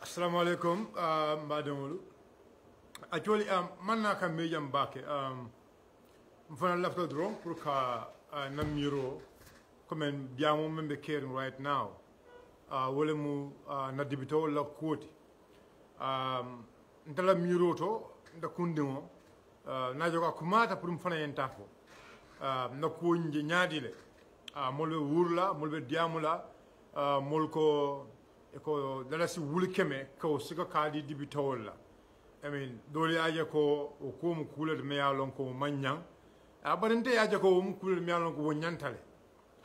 Assalamu alaikum, madam. Actually, man na kan mejan bake. Mfana lafta drone pour ka na miro comme biamo membe caring right now. Wole mu na dibito la quote. Ndala miro to nda kundimo na joga kumata pour mfana yentako. Na ko nje nyaadile. Molbe wurla, molbe diamula, molko eko dalasi wulkeme ko sika kadi dibitola. I mean, doli aja ko mu kula de meya lon ko manyang. Abarente aja ko mu kula de meya lon ko wonyantale.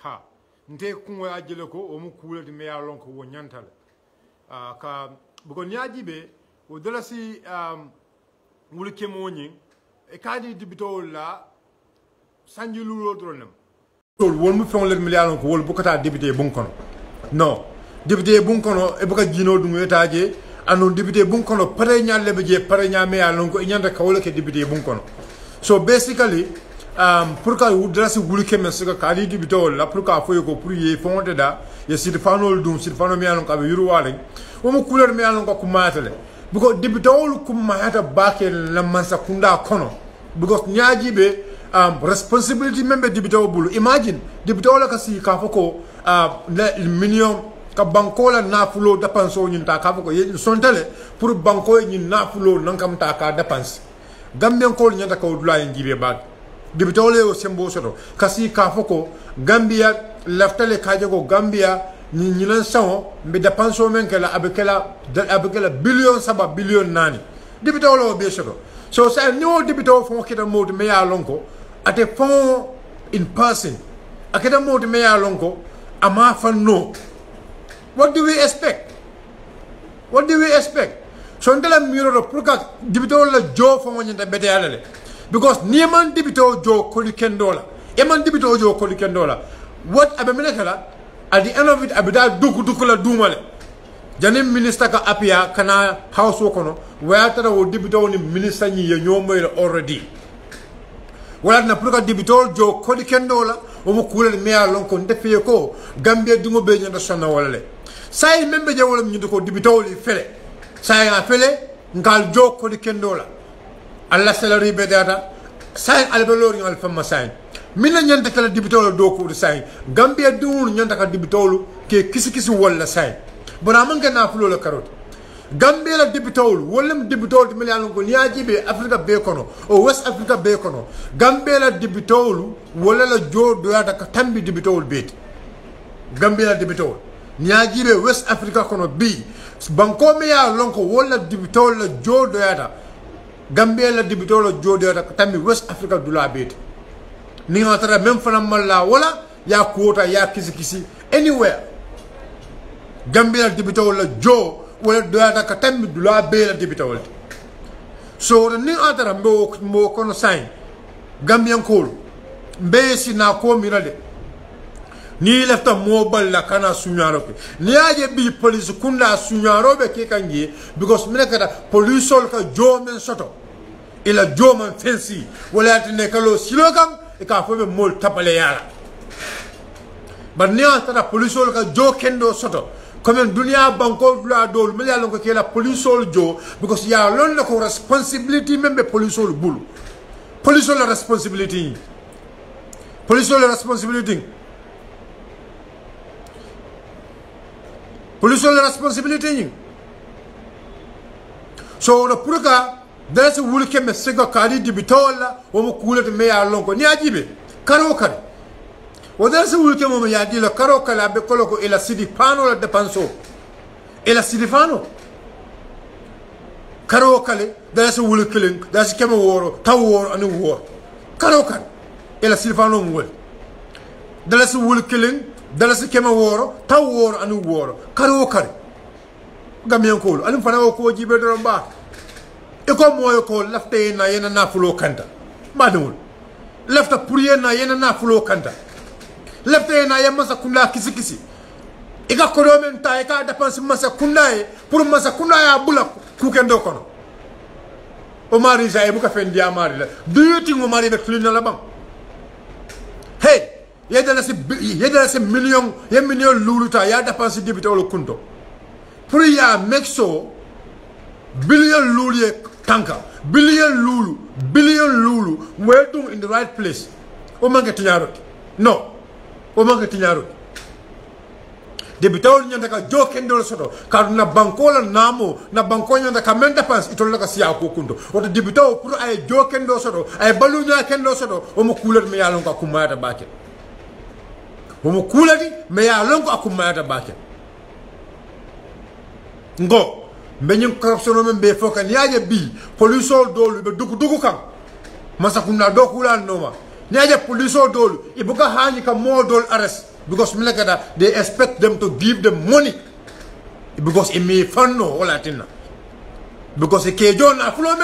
Ha. Nte kunwa aja le ko mu kula de meya lon ko wonyantale. Ka buko nyaji be o dalasi wulkeme wonyi e kadi dibitola sanji lulo dronem. Tol won mu fon le meya lon ko wol bukata dibité bunkono. No. Député bunkono e buka jino dum etaje anon député bunkono pare nyalle be je pare nyame ya lonko e nyanda kawle ke député bunkono. So basically pour ka wudrasi wulke men suka kali député wala pour ka foyo ko pour ye fonde da ye sirfano dum sirfano me alon ka be yuru wale o mo couleur me alon ko kumatale buko député wol kumata baake la mansa kunda kono because nyaaji be responsibility membe député bulu imagine député wala ka si ka foko million ka banko la nafulo dépense ñun ta ka ko ye sontale pour banko ñun nafulo nankam ta ka dépense gambien ko ñata ko dula en jibe bag dibitole o sembo soto kasi ka foko gambia laftale ka jago gambia ni ñilan sawo be dépense men kala abekela billion saba billion nani dibitole o be soto so sa no dibitole fon kita mode me ya lonko ate fon in person akeda mode me ya lonko ama fanno. What do we expect? What do we expect? So ndela miro purka dibito la jo fo wonyanta bete alale because nieman dibito jo kolikendola eman dibito jo kolikendola what abemelekala at the end of it abida dukula dumale janim minister ka apia kana house wokono wayatara wo dibito ni minister ni ye nyomoyla already wala na purka dibito jo kolikendola o mo kulel meya lon ko ndefiye ko gambia dungo be nyanda sonna wala say membe jawol mi ko dibitawli fele say a fele ngal jokko di kendola alla salary be data say albelori ngal fama say mina nyanta kala dibitawlo do ko di say gambia dum nyanta ka dibitawlo ke kisi wala say bona man gana fulo la carotte gambia la dibitawlo wala dibitawlo mi yalon ko niaji be afrika be kono o west africa be kono gambia la dibitawlo wala la jo do yata ka tambi dibitawlo be gambia la dibitawlo niajibe west africa kono bi banko me ya lonko wala dibitol la jodo yata gambia la dibitol la jodo yata tammi west africa dula bet ni ngata même fana malla wala ya quota ya kisi anywhere gambia la dibitol la jo wala do yata tammi dula be la dibitol so ni ngata mbo kono sign gambian ko mbe si na ko mirade ni lefta mobile la kana sunyaro ke ni aje bi police kunda sunyaro be ke kangi because mine kada police sol ka jo men soto ila jo man fancy wala tane kalo silokam e ka fobe mol tapale yala ba ni ata police sol ka jo kendo soto comme dunia banko dula dol me yalla ko ke la police sol jo because ya lon la ko responsibility membe police sol bulu police sol responsibility police sol responsibility police la responsibility. So the purka that's a wulke me sega kadi dibitola o mo kulete me ya lonko ni ajibe karo kare o that's a wulke mo ya di la karo kala be koloko ila sidi pano la depanso ila sidi pano karo kale that's a wulke link that's kema woro taworo anu woro karo kare ila sidi pano mo wol that's a wulke link dalasi kema woro taw woro anu woro karo kare gamien ko anu fana ko jibe do ba e ko moyo ko lafte na yena na fulo kanta madul lafta pour yena yena na fulo kanta lafte na yema sa kunda kisi e ga ko do men ta e ka dépense masa kunda e pour masa kunda ya bula ku kendo kono o mari sa e bu ka fendi amari la do you think o mari be flina la bang hey yedala se million luluta ya dépense député o kunto pour ya make sure billion lulu tanka billion lulu we're in the right place o manke tinyaro no o manke tinyaro debitaw nyanda ka jokendo soto ka na banko la namo na banko nyanda ka menda pans itolla ka siya ko kundo oto debitaw pour ay jokendo soto ay balunya kendo soto o mo kulat me yalon ko akumata bake o mo kulati me yalon ko akumata bake ngo mbenyin corruption men be fokan yaaje bi police dolu be dugu kan masakuna dokula noma nyaaje police dolu ibuka hani ka modol arrest because they expect them to give them money because it may fun no all atina because ikejo na flow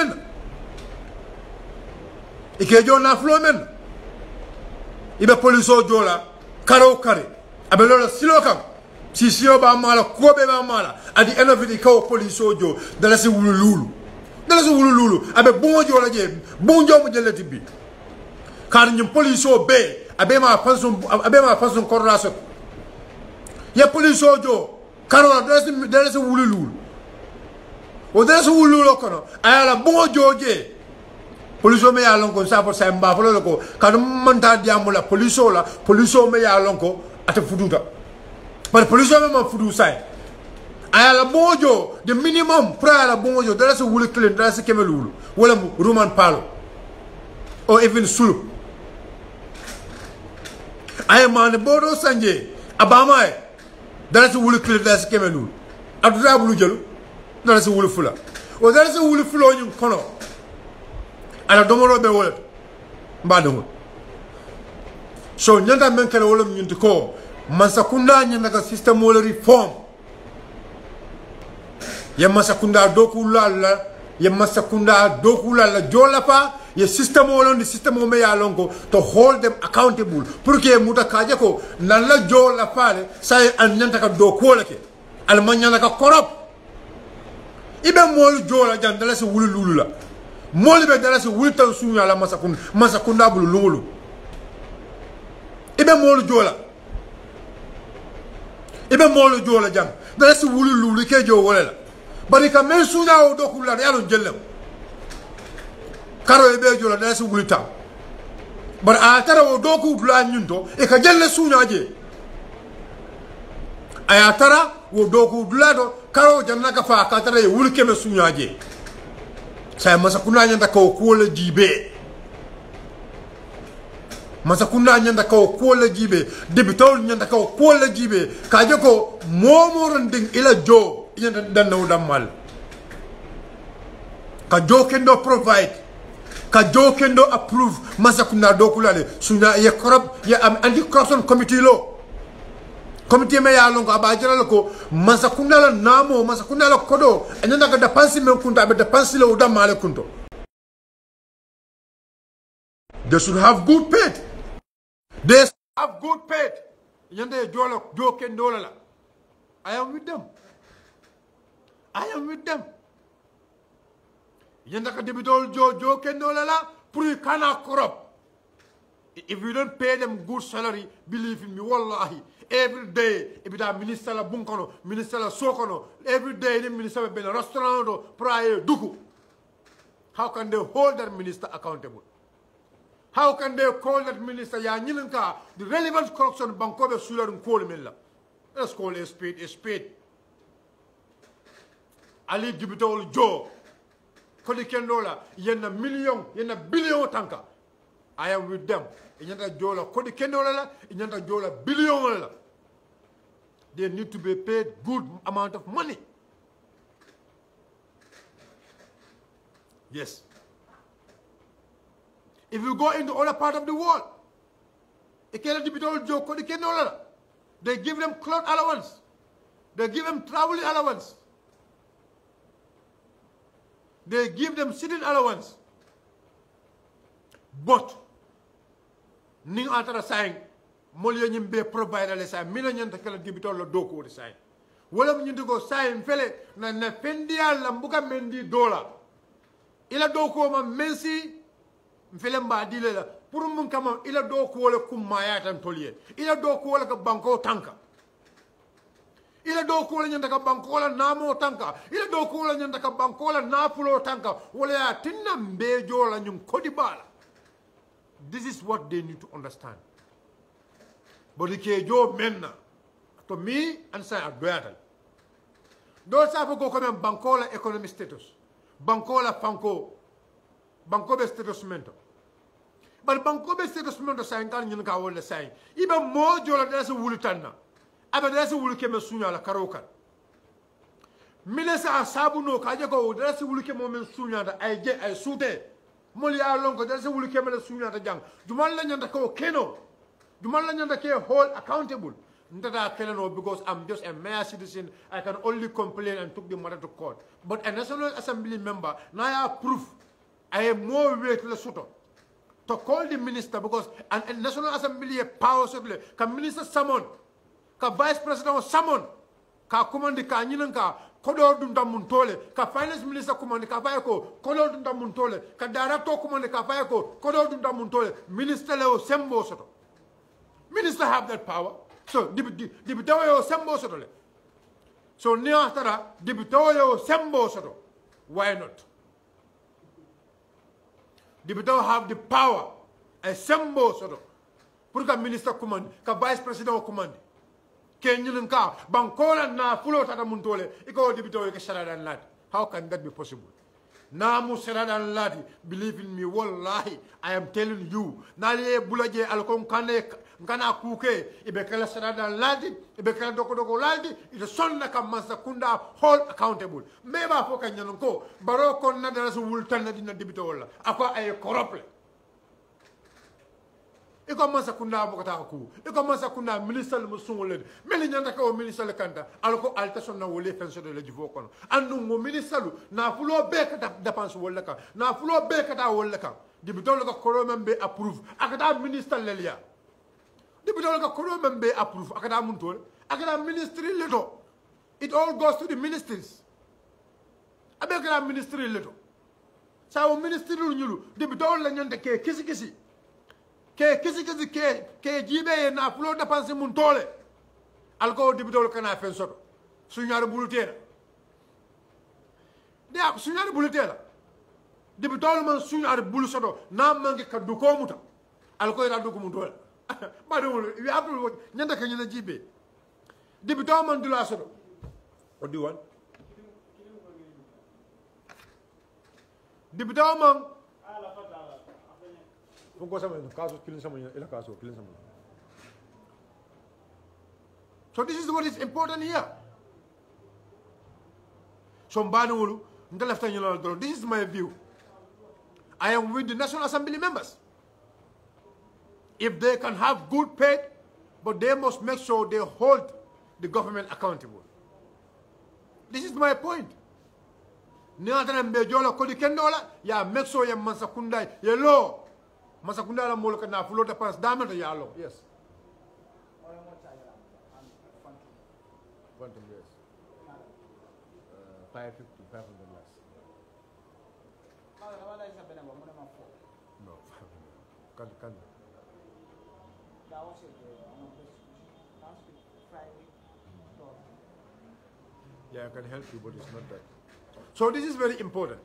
men ibe police jola karo kare abelola silokan si sio ba mala ko be ba mala at the end of it ko police jo dala si wululu abe bonjo la je bonjo mo jelati bi kar nyum police be abe ma façon coordination ya police jo karo dala si wululu o dala si wululu kono ayala bonjo je police me ya lon ko sa pour sa mba folo ko kan manta diamula police me ya lon ko ata fuduta but police me fudu sai ayala bonjo the minimum pra la bonjo dala si wulu clean dala si kemelulu wala roman palo or even sulu ay man bodo sanje abama e dala si wulu clean dala si kemelulu adura bulu jelu dala si wulu fula o dala si wulu fulo nyum kono ala domoro be wala mbadongo so nyanda men kala wala nyunti ko masakunda nyanda ka system wala reform ya masakunda dokula la jola pa ya system wala ndi system o me ya longo to hold them accountable pour que muta kaje ko nan la jola pale say an nyanda ka dokola ke al manyana ka korop ibe mol jola jandala se wulu lulu la moli be dala si wultan sunya la masakunda bulu lungulu ibe molu jola jam dala si wulu lulu ke jo wala bari ka men sunya o dokula yalo jellem karo ibe jola dala si wulta bar a tara o doku dula nyunto e ka jelle sunya je aya tara o doku dula do karo janna ka fa ka tara e wulke me sunya je saya masakuna nyanda ko kola jibe debitol nyanda ko kola jibe kaje ko momoron ding ila jo nyanda danno damal ka jo kendo provide ka jo kendo approve masakuna dokulale sunya ye corrupt ya anti corruption committee lo committee me ya longo abajira ko masakunda la namo masakunda la kodo enenda ga depense men kunta be depense le udam male kunto they should have good paid yende jolo joken dola la I am with them yenda ka debitol joken dola la pour kana corrupt if you don't pay them good salary believe in me wallahi every day ibida minister la bunkono minister la sokono every day the minister be in restaurant or prior duku how can they hold that minister accountable how can they call that minister ya nyilinka the relevant corruption banko be sularun call milla let's call a spade ali dibitol jo kodi kendola yenna million yenna billion tanka I am with them. Inyanta jola kodi kendola la, inyanta jola billion la. They need to be paid good amount of money. Yes. If you go into other part of the world, they give them cloth allowance. They give them traveling allowance. They give them sitting allowance. But ning atara saying molyo nyimbe provider le say mina nyanta kala dibitol la doko de say wala mu nyinto go say fele na fendi alla mbuka mendi dola ila doko ma mensi mfele mba dile la pour mun kama ila doko wala kumaya tan toliye ila doko wala ka banko tanka ila do ko la nyanda ka banko la namo tanka ila do ko la nyanda ka banko la nafulo tanka wala ya tinna mbejo la nyum kodi bala. This is what they need to understand. But ke jo menna to me and say adoyatal do sa ko comme banko la economic status banko la fanko banko be status mento but banko be status mento sa ngal nyun ka wala say ibe mo jola dala se wulu tanna aba dala se wulu keme sunya la karokan minesa asabu no ka je ko dala se wulu keme men sunya da ay je ay sute mol ya lon ko dala se wulu keme la sunya da jang jumal la nyanda ko keno jumal la nyanda ke hold accountable Ndata Keleno because I'm just a mere citizen. I can only complain and took the matter to court. But a National Assembly member, now I have proof. I have more weight to call the minister because a National Assembly power can minister summon, can vice president summon, can command the Kanyanka, Kodo Dunda Muntole, can finance minister command the Kafayako, Kodo Dunda Muntole, can director command the Kafayako, Kodo Dunda Muntole, Minister Leo Sembo Soto. Minister have that power. So, dibitawo yo sembo soto le. So, ni after dibitawo yo sembo soto. Why not? Dibitawo have the power. A sembo soto. Pour ka minister command, ka vice president command. Ke nyilin ka bankola na fulo tata muntole. Iko dibitawo yo ke sharadan lad. How can that be possible? Namu sharadan ladi. Believe in me, wallahi, I am telling you. Nali bulaje alkon kane ngana kuke ibekala sarada ladi ibekala doko ladi ito sonna kamansa kunda hold accountable meba foka nyanonko baro kon na dara su wultan na dina debito wala akwa ay corrupt iko mansa kunda bokata ku iko mansa kunda minister musungole meli nyanda ka o minister le kanta alko alta sonna wole fenso de le jivo kono andu mo minister na fulo be ka dépense wala ka na fulo be ka ta wala ka debito le ko koromembe approve akata minister le liya Dibitol ka kono membe approve akada muntol akada ministry leto it all goes to the ministries abekala ministry leto sawo ministry nyulu dibitol la nyande ke kisi ke jibe na fulo dépense muntole alko dibitol kana fen soto suñaru bulutela dia suñaru bulutela dibitol man suñaru bulu soto na mangi kaddu ko muta alko ira du ko muntole you have to watch. Nyanda kanyana jibe. Dibito man dula sodo. What do you want? Dibito man. So this is what is important here. So this is my view. I am with the National Assembly members. If they can have good pay, but they must make sure they hold the government accountable. This is my point. Niatana mbejola kodi kendola ya make sure ya masakunda ya law. Masakunda la moloka na fulo da pass damage ya law. Yes. Quantum yes. 550, 500 less. No, 500. Can. Yeah, I can help you, but it's not that. So this is very important.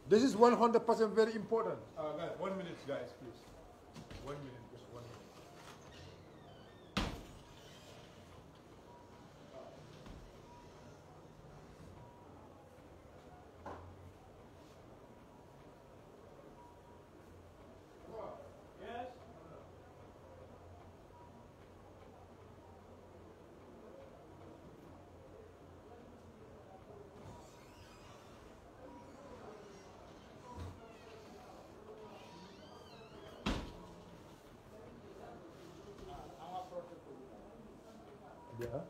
This is 100% very important. Guys, 1 minute, guys, please. 1 minute, just 1 minute. Yeah.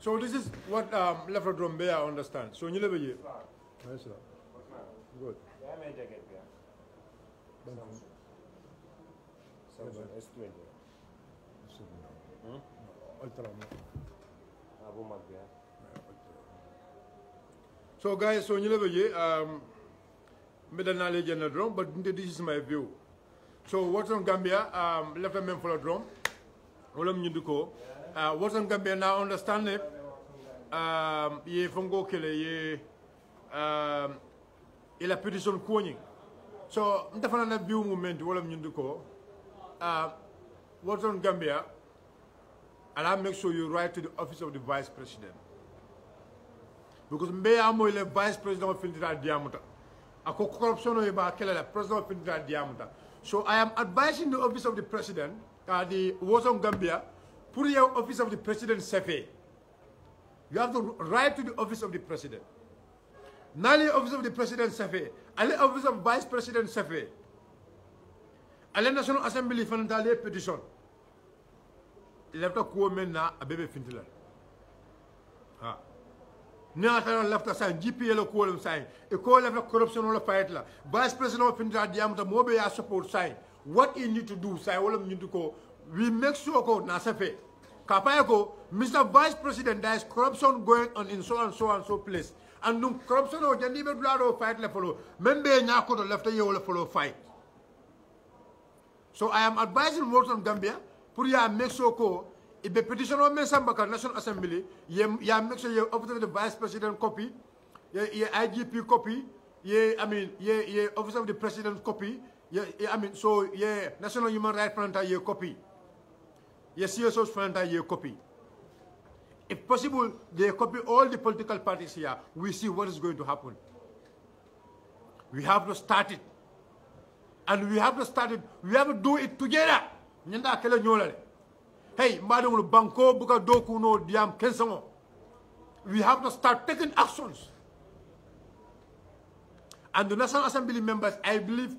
So this is what left from Baiyo understand. So you never hear. Nice. Good. So guys, so you never hear. But this is my view. So what's on Gambia? Left a man for a drum. What's on Gambia now understand it? Ye fongo kele ye ila petition kwenye. So ndafana na view moment wala mnyunduko. What's on Gambia? And I make sure you write to the office of the vice president. Because mbe amo ile vice president of Finland diamuta. Ako corruption o iba kele la president of Finland diamuta. So I am advising the office of the president, the what's on Gambia, put your office of the president safe. You have to write to the office of the president. Now the office of the president safe. The office of vice president safe. The National Assembly fanatale petition. Left a comment na a baby fintilan. Ha. Now left a sign. GPL call sign. A call left corruption all fight la. Vice president of Finland diameter mobe ya support sign. What you need to do? Say all of you to go. We make sure go na safe. Kapayako, Mr. Vice President, there is corruption going on in so and so place. And no corruption or Janibe Blado fight le follow. Membe Nyako the left you follow fight. So I am advising Morton Gambia, Puria make sure go. If the petition of Mesambaka National Assembly, ya make sure you offer the Vice President copy, ye IGP copy, ye office of the President copy, so National Human Rights Frontier ye copy. Yes, CSO's friend are copy. If possible, they copy all the political parties here. We see what is going to happen. We have to start it. And we have to start it. We have to do it together. Hey, madam banko buka doku no diam kensamo. We have to start taking actions. And the National Assembly members, I believe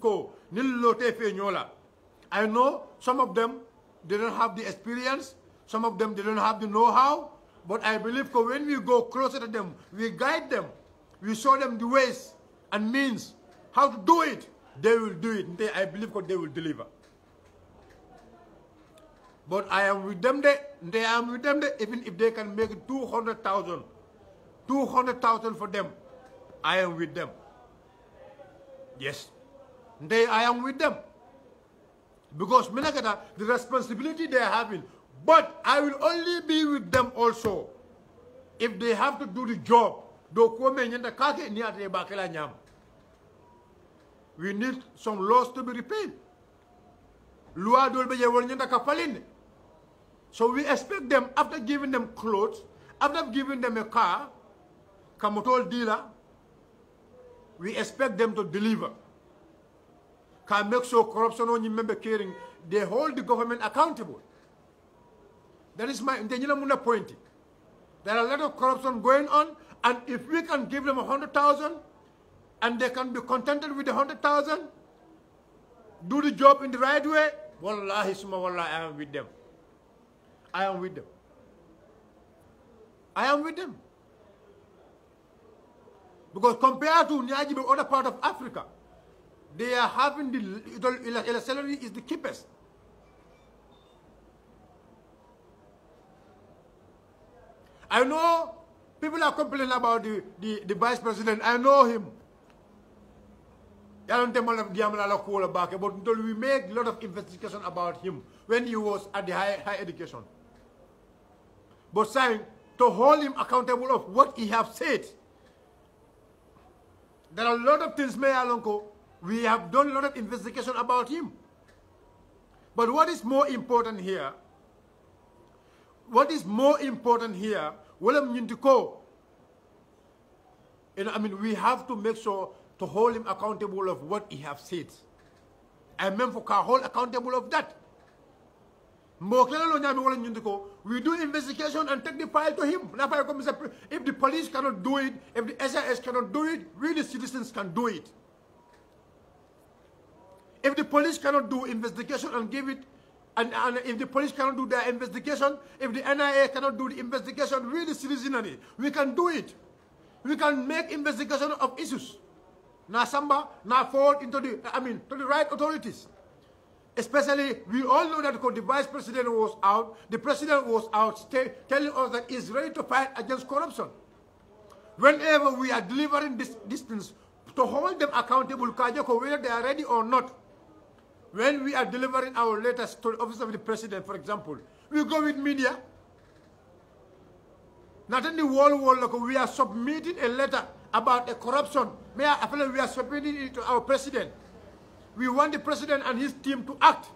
I know some of them they don't have the experience. Some of them they don't have the know-how. But I believe when we go closer to them, we guide them. We show them the ways and means how to do it. They will do it. I believe they will deliver. But I am with them there. They am with them there. Even if they can make 200,000 for them, I am with them. Yes. I am with them. Because the responsibility they are having. But I will only be with them also if they have to do the job. We need some laws to be repealed. So we expect them, after giving them clothes, after giving them a car, Kamotol dealer, we expect them to deliver. Can make sure corruption on member caring, they hold the government accountable. That is my point. There are a lot of corruption going on, and if we can give them 100,000 and they can be contented with the 100,000, do the job in the right way, wallahi summa wallahi, I am with them. I am with them. I am with them. Because compared to Nyajibe, other part of Africa, they are having the salary is the cheapest. I know people are complaining about the vice president. I know him. But we make a lot of investigation about him when he was at the high education. But saying to hold him accountable of what he have said. There are a lot of things, we have done a lot of investigation about him. But what is more important here? We have to make sure to hold him accountable of what he have said. I meant for hold accountable of that. We do investigation and take the file to him. If the police cannot do it, if the SIS cannot do it, we the citizens can do it. If the police cannot do investigation and give it And if the police cannot do their investigation, if the NIA cannot do the investigation, we the citizenry, we can do it. We can make investigation of issues. Now Samba, now forward into the, to the right authorities. Especially, we all know that because the vice president was out, the president was out telling us that he's ready to fight against corruption. Whenever we are delivering these things, to hold them accountable, whether they are ready or not. When we are delivering our letters to the office of the president, for example, we go with media. Not in the world, we are submitting a letter about a corruption. We are submitting it to our president. We want the president and his team to act.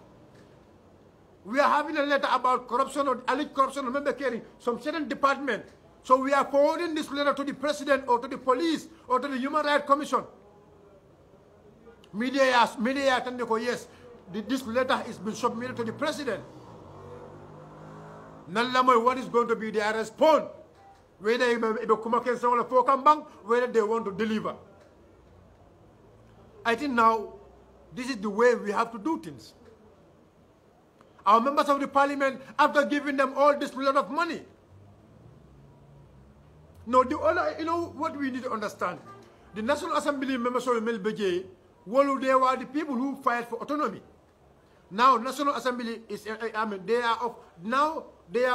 We are having a letter about corruption or alleged corruption, remember, carrying some certain department. So we are forwarding this letter to the president or to the police or to the Human Rights Commission. Media attend yes, this letter has been submitted to the president. What is going to be their response? Whether they want to deliver. I think now this is the way we have to do things. Our members of the parliament, after giving them all this lot of money. No, the other, you know what we need to understand? The National Assembly members of the Melbeje, they were the people who fight for autonomy. Now, National Assembly is, they are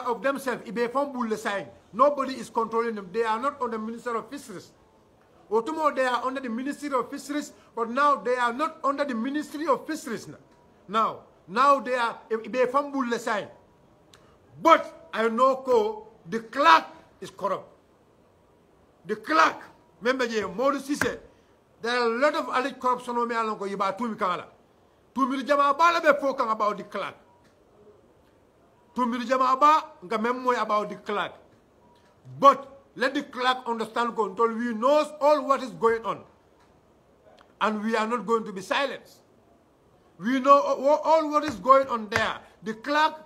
of themselves. Nobody is controlling them. They are not under the Minister of Fisheries. Or tomorrow they are under the Ministry of Fisheries, but now they are not under the Ministry of Fisheries. Now they are But I know the clerk is corrupt. The clerk, remember, Modus said, there are a lot of alleged corruption on me along with about 2 million. 2 million about the clerk. 2 million about the clerk. But let the clerk understand until we know all what is going on. And we are not going to be silenced. We know all what is going on there. The clerk,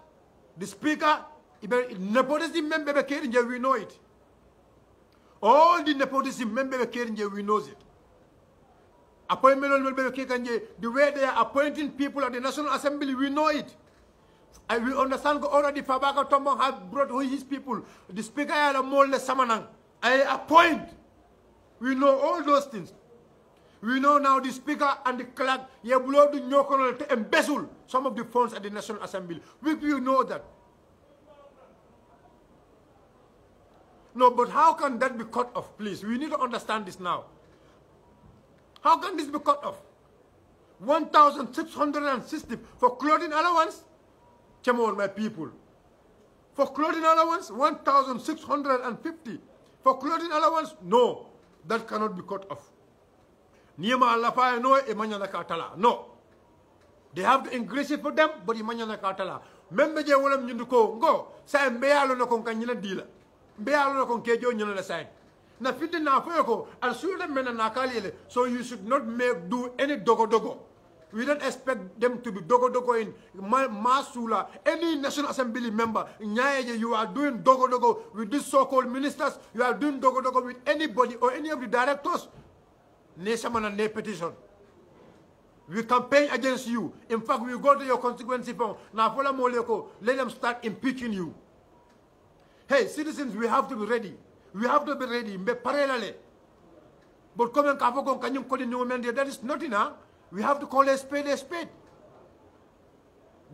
the speaker, nepotism member, we know it. All the nepotism member, we know it. Appointment, the way they are appointing people at the National Assembly, we know it. I will understand already Fabaka Tombo has brought his people. The speaker had a mole Samanang. I appoint. We know all those things. We know now the speaker and the clerk, you blow the Nyokon to embezzle some of the funds at the National Assembly. We know that. No, but how can that be cut off, please? We need to understand this now. How can this be cut off? 1,660 for clothing allowance? Come on, my people. For clothing allowance, 1,650. For clothing allowance, no. That cannot be cut off. No. They have to increase it for them, but imanyana katala. Membe je wolam nyunduko go. Sa mbeyalo no kon kanyina dila. Mbeyalo no kon kejo nyina la sign. Na fiti na foyoko al suude mena na kalile. So you should not do any dogo. We don't expect them to be dogo in Masula. Any National Assembly member, you are doing dogo with these so-called ministers. You are doing dogo with anybody or any of the directors. Ne petition. We campaign against you. In fact, we go to your constituency phone. Let them start impeaching you. Hey, citizens, we have to be ready. We have to be ready. Parallelly. But come and that is not enough. We have to call a spade a spade.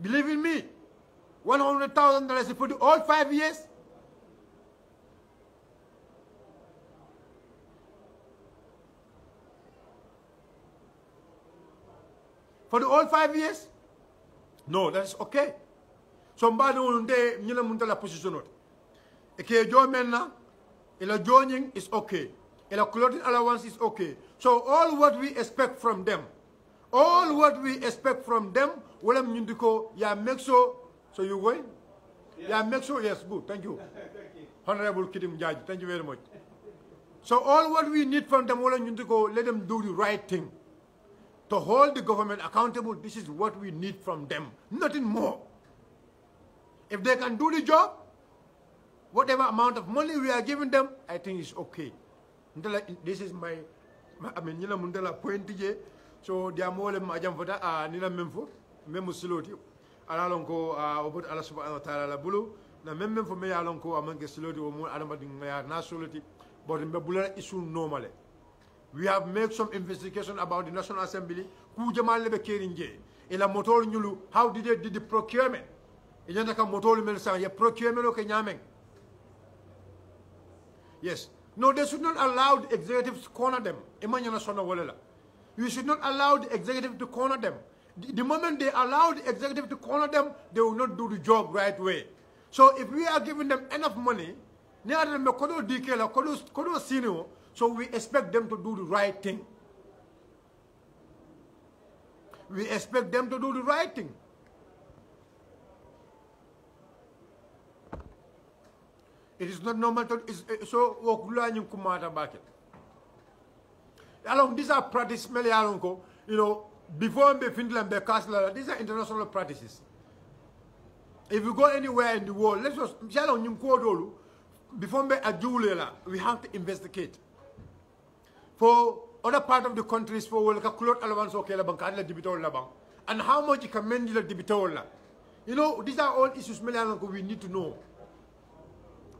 Believe in me. $100,000 for all 5 years. For the all 5 years? No, that's okay. Somebody will day nila munta la position. Eke jo menna, ila joining is okay. Ila clothing allowance is okay. So all what we expect from them, William Nindiko, yeah, make sure. So you going? Yeah, make sure. Yes, good. Thank you. Honorable Kidim Judge, thank you very much. So all what we need from them, William Nindiko, let them do the right thing. To hold the government accountable, this is what we need from them. Nothing more. If they can do the job, whatever amount of money we are giving them, I think it's okay. This is my Nila Mundala point. So they are more than Majam Fota, Nina Memfo, Memusiloti. ala lon ko obut ala subhanahu wa ta'ala la bulu na même fo me ya lon ko amanke siloti o mo adama di ya na soloti but me bulala isu normale. We have made some investigation about the National Assembly ku jamal lebe kerinje ila motor nyulu how did they did the procurement inyanda ka motor mel sa ya procurement o ke nyamen. Yes. No, they should not allow the executives to corner them. You should not allow the executive to corner them. The moment they allow the executive to corner them, they will not do the job right way. So if we are giving them enough money, so we expect them to do the right thing. We expect them to do the right thing. It is not normal to, so along these are practices, you know, before these are international practices. If you go anywhere in the world, let's just before we have to investigate. For other part of the countries, for and how much you can mend the you know, these are all issues we need to know.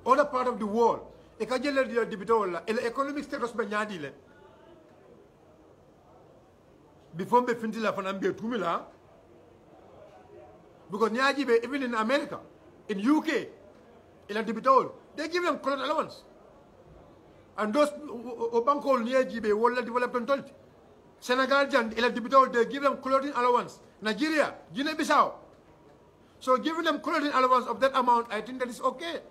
Other part of the world, economic status before me fintila fanambe tumila because nyajibe even in America, in UK, they give them credit allowance. And those Obanko nyajibe wala development Senegal they give them clothing allowance. Nigeria, Guinea-Bissau. So giving them clothing allowance of that amount, I think that is okay.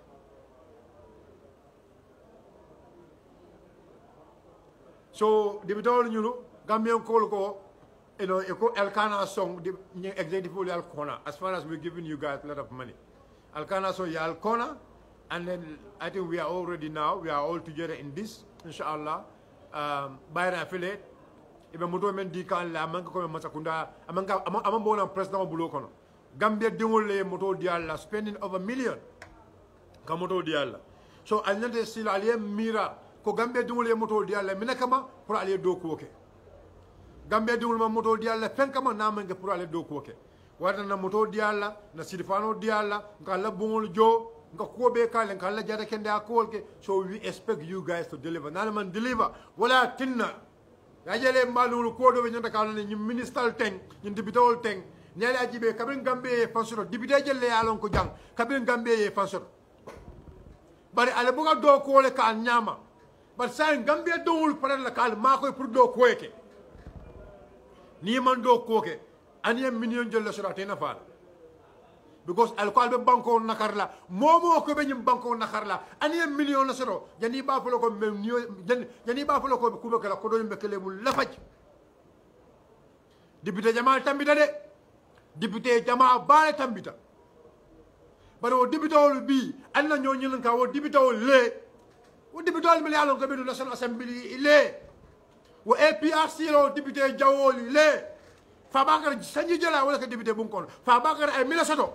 So the bidol you Gambian Kolko, you know, Elkana song the executive Alcona, as far as we're giving you guys a lot of money. Alkana song Alcona, and then I think we are already now, we are all together in this, inshallah. Bayern affiliate, even Moto Mendikan la Manka Masakunda, Amambona President Bulokono. Gambia Dimole Moto Diala spending over $1 million. Kamoto Diala. So I need to see Mira. Ko Gambia dumule moto dialla minakama pour aller do ko ke Gambia dumule moto dialla fenkama namange pour aller do ko ke wada na moto dialla na sidifano dialla ngala bungol jo ngako be kala ngala jada kende akol ke. So we expect you guys to deliver nana man deliver wala tinna yajele malulu ko do nyanta kala ni minister teng ni dibitol teng nyala ajibe kabin Gambia fansoro dibite jelle yalon ko jang kabin Gambia fansoro bari ale buga do ko le ka nyama. But saying Gambia don't put la kal mako pour do koeke ni man do koke ani million jël la sura tena fal because alcool be banko nakarla momo ko be nyim banko nakarla ani million la suro jani ba fulo ko mem jani ba fulo ko kuba kala ko do mbekele mu lafaj député Jamal tambita de député Jama baale tambita baro député wol bi anna ñoo ñilan ka wo député wol le wo député wol mi yalon ko be National Assembly ile wo APRC lo député Jawol ile Fabakar sanji jela wala ka député bu kon Fabakar ay Minnesota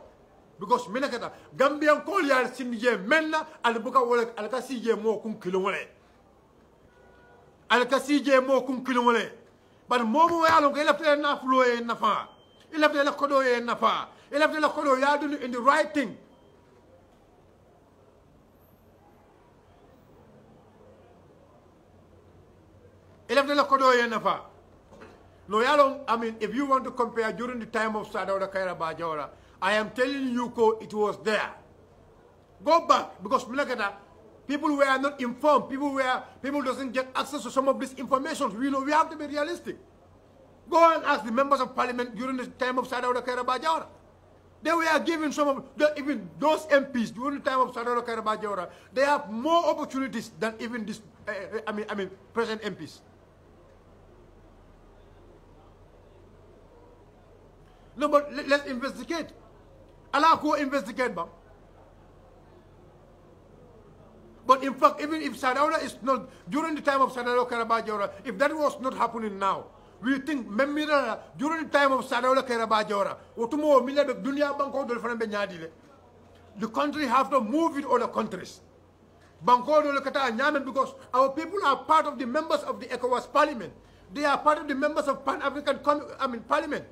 because Minnesota Gambian ko yal sinje menna al buka wala al ka sije mo kun kilo wala al ka sije mo kun kilo wala ban momo yalon ko lafte na flo e na fa il lafte la kodo e na fa il lafte la kodo ya do in the right thing. No, I mean, if you want to compare during the time of Sadauda Kairaba Jawara, I am telling you, it was there. Go back, because people were not informed. People doesn't get access to some of this information. We have to be realistic. Go and ask the members of parliament during the time of Sadauda Kairaba Jawara. They were given some of even those MPs during the time of Sadauda Kairaba Jawara. They have more opportunities than even this. I mean, present MPs. No, but let's investigate. Allah go investigate, ba. But in fact, even if Sadauda is not during the time of Sadauda Karabajora, if that was not happening now, we think Memira during the time of Sadauda Karabajora, Otumo Mila Dunia Banco del Franbenyadile, the country have to move with other countries. Banco de Kata Nyamen, because our people are part of the members of the ECOWAS Parliament. They are part of the members of Pan-African Parliament.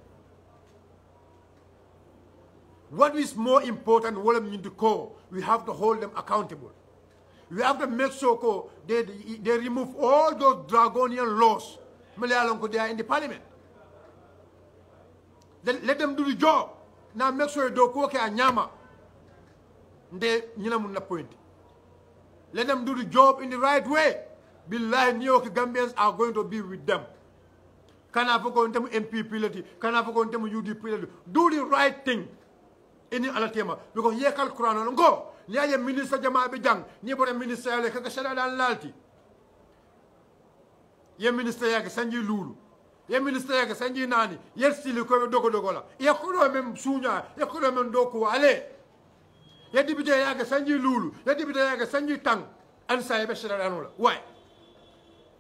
What is more important, we have to hold them accountable. We have to make sure they remove all those draconian laws. They are in the parliament. Let them do the job. Now make sure they do nyama. Let them do the job in the right way. Billahi, New York Gambians are going to be with them. Can I forget MPP? Can I forget UDP? Do the right thing. Any other tema because ye kal Quran go ni ay ministre jama be jang ni bore ministre yale ka shada dan lalti ye ministre yake sanji lulu ye ministre yake sanji nani ye stili ko dogo la ye ko do mem sunya ye ko do mem doko ale ye député yake sanji lulu ye député yake sanji tang an say be shada dan la why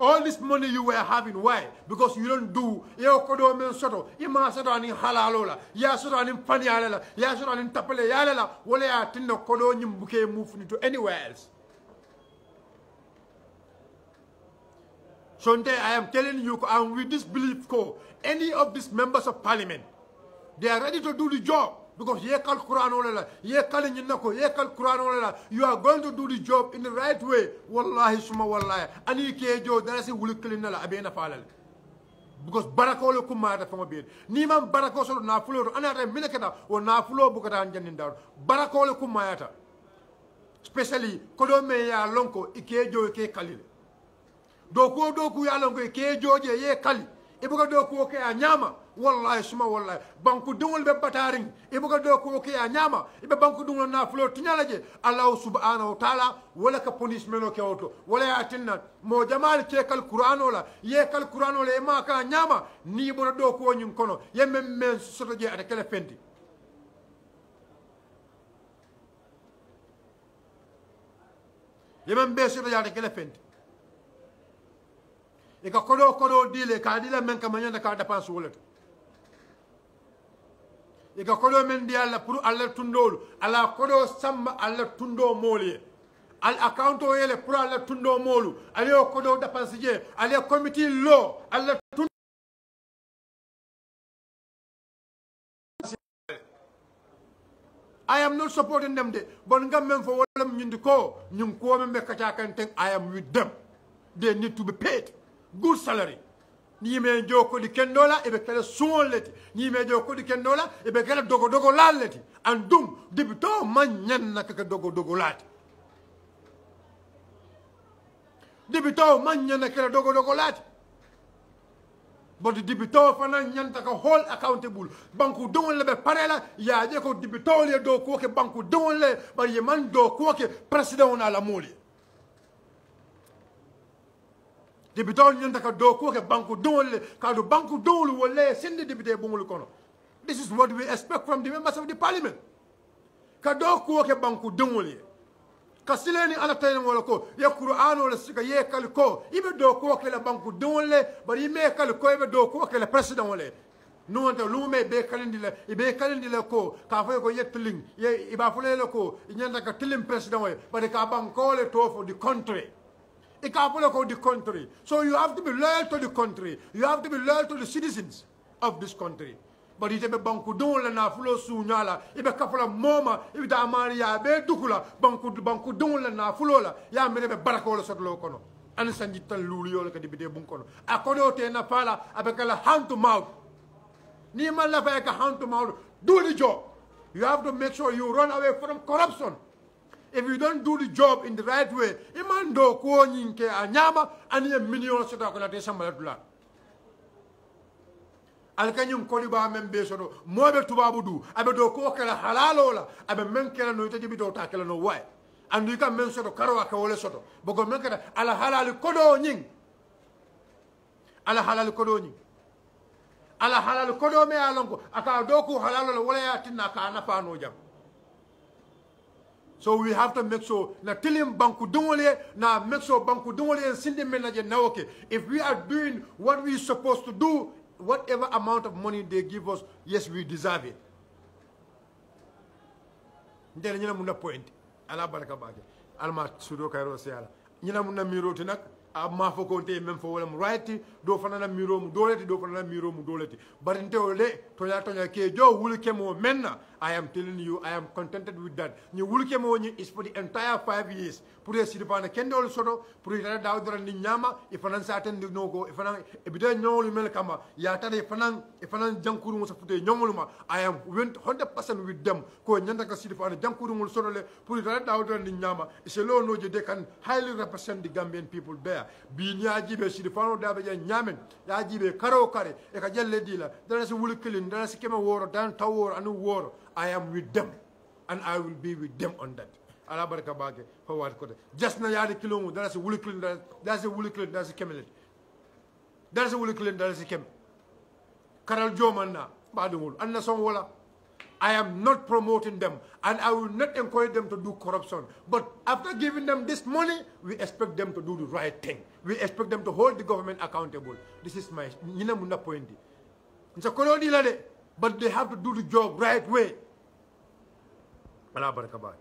all this money you were having, why? Because you don't do, you kodo men soto, you ma soto ani halalola, ya soto ani panialela, ya soto ani tapele yalela, wale ya tinno kodo nyimbuke move to anywhere else. Shonte, I am telling you, and with this belief, any of these members of parliament, they are ready to do the job. Because you are going to do the job in the right way. Wallahi suma wallahi. Ani kejo darasi wulikelina la abena falal. Because barako le kumata fama bir. Ni man barako so na fulo anata minekata o na fulo bukata anjanin dar. Barako le kumayata. Especially kodo me ya lonko ikejo ke kalile. Doku ya lonko ikejo je ye kali. Ibuka doku ke anyama. Wallahi suma wallahi banku dungol be bataring ibuka do ko ke nyama ibe banku dungol na flo tinyalaje Allah subhanahu wa ta'ala wala ka punishment o ke auto wala yatinna mo jamal ke kal qur'an wala ye kal qur'an wala e ma ka nyama ni bo do ko nyun kono ye men soto je ata kala fenti ye men be soto je ata kala fenti e ka kodo dile ka dile men ka manyanda ka dépense wala ika kodo men di alla pour alla tundolu ala kodo samba alla tundo moli al account o yele pour alla tundo molu ali o kodo dépense je ali committee law alla tundo I am not supporting them de bon ngam men fo wala nyindi ko nyum ko men be kacha kan ten I am with them. They need to be paid good salary. Ni me joko di kendola e be kala suoleti ni me joko di kendola e be kala dogo laleti andum debito man nyanna ka dogo lati debito man nyanna ka dogo lati but debito fana nyanta ka whole accountable banku don le be parela ya je ko debito le do ko ke banku don le ba ye man do ko ke president on ala moli député nyanta ka do ko ke banku dole ka do banku dole wala sende député bongol kono. This is what we expect from the members of the parliament. Ka do ko ke banku dole ka sileni ala tayen wala ko ya qur'an wala sika ye kal ko ibe do ko ke la banku dole bari me kal ko ibe do ko ke la president wala no wonta lume be kalindi la ko ka fay ko yetling ye iba fulele ko nyanta ka tilim president wala bari ka banko le to for the country. The country. So you have to be loyal to the country. You have to be loyal to the citizens of this country. But it be banku don la na fulo sunyala, ibe kafala moma, ibe da maria be dukula, banku don la na fulo la, ya mene be barako la sotlo kono. An sanjitan lulu yo la ka dibide bun kono. Akodo te na fala abekala hand to mouth. Ni man la fa ka hand to mouth. Do the job. You have to make sure you run away from corruption. If you don't do the job in the right way, imando ko nyinke anyama ani million sota ko la te sambala dula alkanyum ko liba membe soto mobe tubabu du abe do ko kala halalo la abe men kala no tajibi do ta kala no way andu ka men soto karwa ka wole soto bogo men kala ala halal kodo nying ala halal kodo nying ala halal kodo me alonko aka do ko halalo la wala ya tinna ka na pa no jam. So we have to make sure na tilim banku dungole na make sure banku dungole and sindi menaje na okay. If we are doing what we supposed to do, whatever amount of money they give us, yes, we deserve it. Ndele nyina muna point. Ala baraka bake. Alma sudo kairo seala. Nyina muna miro tinak ma foko te même fo wala mu right do fana na miro mu doleti do fana na miro mu doleti. Barinte ole tonya ke jo wul ke mo menna I am telling you, I am contented with that. Ni wulke mo ni is for the entire 5 years. Pure sidipana kendol soto, pure tara dawdra ni nyama, ifanan saten no go, ifanan ebida nyolu mel kama, ya tara ifanan jankuru musa fute nyomuluma. I am 100% with them. Ko nyanda ka sidipana jankuru mul soto le, pure tara dawdra ni nyama. Iselo no je they can highly represent the Gambian people there. Binya jibe sidipano dabe ya nyamen, ya jibe karo kare, e ka jelle dila. There is wulkelin, there is kema woro, dan tawor anu woro. I am with them, and I will be with them on that. Allah baraka bage forward kote. Just na yadi kilomu. That's a wuliklin. That's a wuliklin. That's a kemelet. That's a wuliklin. That's a kem. Karal Jomanna badumul. Anna songwala. I am not promoting them, and I will not encourage them to do corruption. But after giving them this money, we expect them to do the right thing. We expect them to hold the government accountable. This is my ninamunda point. But they have to do the job right way. Allah baraka bage.